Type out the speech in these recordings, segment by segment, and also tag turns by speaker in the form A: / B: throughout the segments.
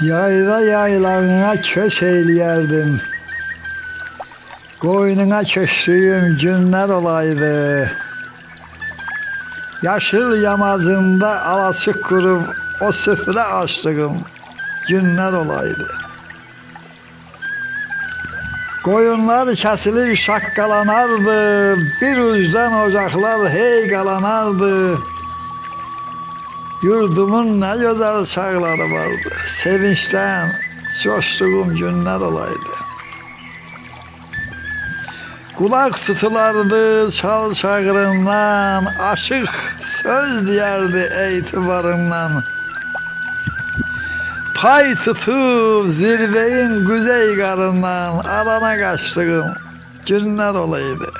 A: Yayla yaylarına köş eyleyerdim. Koynuna köştüğüm günler olaydı. Yaşıl yamacında alasık kurup o süfre açtığım günler olaydı. Koyunlar kesilir şakkalanardı, bir ucdan ocaklar heygalanardı. Yurdumun ne güzel çağları vardı, sevinçten coştuğum günler olaydı. Kulak tutulardı çal çağrından, aşık söz diyerdi itibarından. Pay tutup zirveyin güzey garından arana kaçtığım günler olaydı.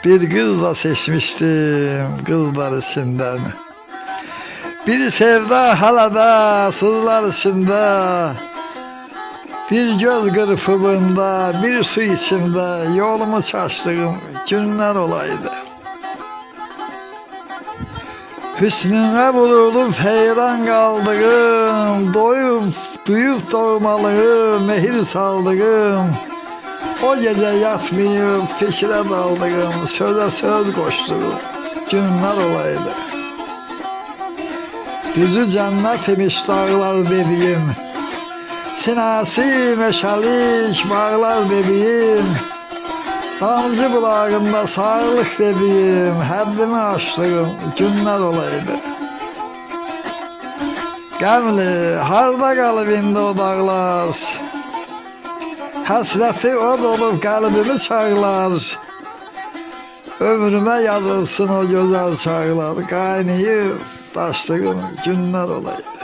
A: Bir kızla seçmiştim kızlar içinden. Bir sevda halada sızlar içinde. Bir göz kırpımında, bir su içimde yolumu şaştığım günler olaydı. Hüsnüne vurulup heyran kaldığım, duyup doğmalığım, mehir saldığım, o gece yatmayıp fikre daldığım, söze söz koştuğum günler olaydı. Düzü cennet imiş dağlar dediğim, sinasi meşalik bağlar dediğim, damcı bulağında sağlık dediğim, haddimi aştığım günler olaydı. Gemli, harda kalbinde o dağlar, hasreti o dolup kalbimi çağlar. Ömrüme yazılsın o güzel çağlar, kaynayıp taştığım günler olaydı.